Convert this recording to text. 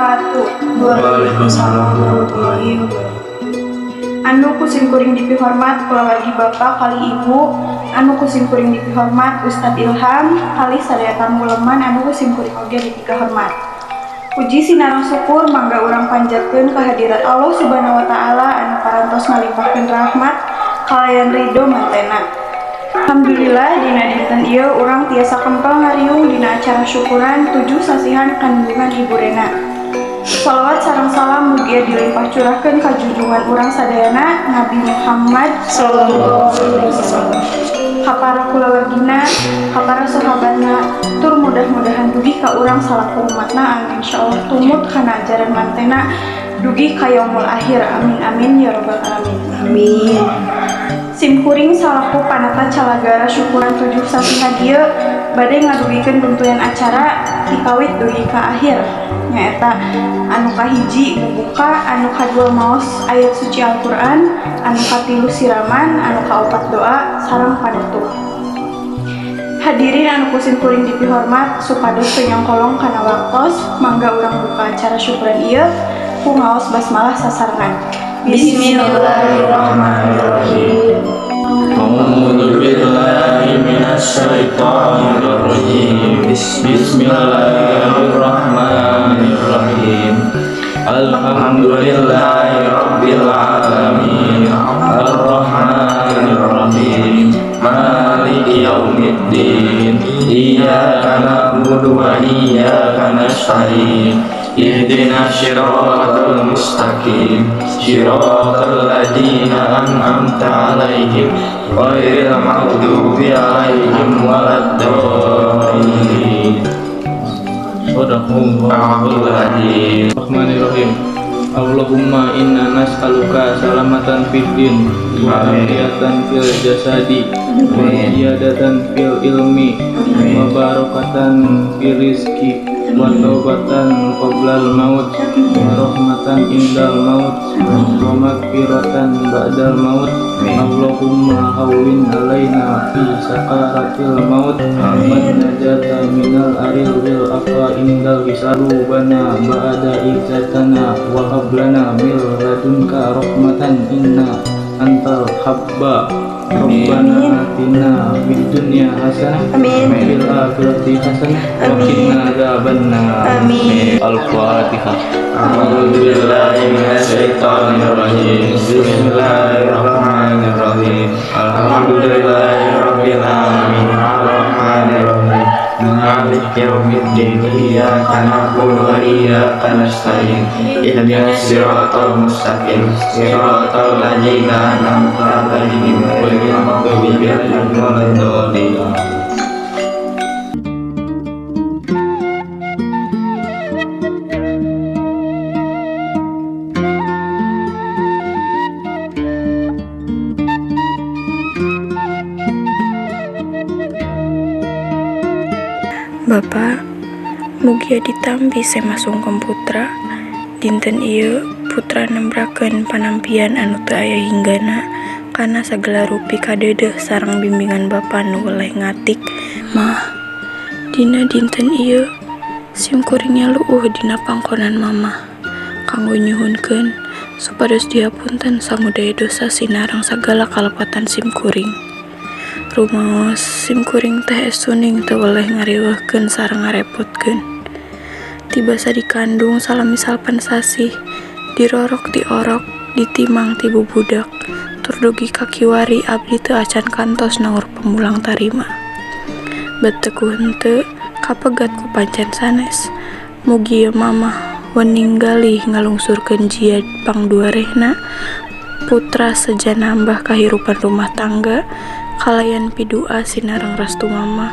wabarakatuh. Waalaikumsalam warahmatullahi wabarakatuh. Anu kusim kuring dipihormat keluargi Bapak kali Ibu, anu kusim kuring dipihormat Ustadz Ilham kali sadaya tamu leman anu kusim kuring oge dipihormat. Puji sinarang syukur mangga urang panjatkeun kehadirat Allah Subhanahu wa taala anu parantos ngalimpahkeun rahmat kalayan ridho mantena. Alhamdulillah dina dinten ieu urang tiasa kempel ngariung dina acara syukuran 7 sasihan kandungan Ibu Rena. Salawat sareng salam mugia dilimpah curahkeun ka junjungan urang sadayana Nabi Muhammad sallallahu alaihi wasallam. Ka para kulawargina, ka para sahabatna, tur mudah-mudahan dugi ka urang salaku umatna amin insyaallah tumut kana ajaran mantena dugi ka yaumul akhir amin amin ya rabbal alamin. Amin. Sim kuring salaku panata calagara syukuran 7 sasihan ieu bade ngadugikeun runtuyan acara dikawit dugi ka akhir nyaeta anu kahiji membuka, anu kadua maos ayat suci Al-Quran, anu katilu siraman, anu kaopat doa sareng panutup. Hadirin anu kusim kuring dipihormat supados teu nyongkolong kana waktos mangga urang buka acara syukuran ieu ku ngaos basmalah sasarengan. Bismillahirrahmanirrahim. A'udzu billahi minasy syaithanir rajim. Bismillahirrahmanirrahim. Alhamdulillahi rabbil alamin. Arrahmanir rahim. Maliki yaumiddin. Iyyaka na'budu wa iyyaka nasta'in. Ihdinas siratal mustaqim. Siratal ladzina an'amta 'alaihim ghairil maghdubi 'alaihim waladdallin. Shadaqallahul adzim. Bismillahirrahmanirrahim. Allahumma inna nas'aluka salamatan fid din wa afiyatan fil jasadi wa ziyadatan fil ilmi wa barakatan fil rizqi wa taubatan qoblal maut wa rahmatan indal maut wa magfiratan ba'dal maut. Allahumma hawwin alaina fi sakaratil maut wa najata minal aril bil afa indal hisarubana ba'da izzatana wa hablana min ladunka rahmatan inna antal habba. Rabbana atina fid dunya hasanah wa fil akhirati hasanah wa qina adzabannar. Amin. Al-Fatihah. A'udzu billahi minasy syaithanir rajim. Bismillahirrahmanirrahim. Alhamdulillahi rabbil alamin. Arrahmanir rahim. Maliki yaumiddin. Iyyaka na'budu wa iyyaka nasta'in. Ihdinas siratal mustaqim. Siratal ladzina an'amta 'alaihim ghairil maghdubi 'alaihim waladdallin. Bapak, mugia ditampi semasungkem putra. Dinten ieu putra nembrakeun panampian anu teu aya hinggana kana sagala rupi kadeudeung sareng bimbingan Bapa nu weleh ngatik. Mah, dina dinten ieu sim kuringnya luuh dina pangkonan Mama kanggo nyuhunkeun supados dihapunten samudaya dosa sinareng sagala kalepatan sim kuring. Rumaos sim kuring teh esuning teu weleh ngariweuhkeun sareng ngarepotkeun. Tibasa dikandung salamisal sasih, dirorok diorok, ditimang ti bubudak, tur dugi ka kiwari abdi teu acan kantos naur pemulang tarima. Beteuku henteu kapegat ku pancen sanes. Mugi Mamah weninggali ngalungsurkeun jia pangduarehna putra sejanambah kahirupan rumah tangga kalayan pidua sinareng restu Mama.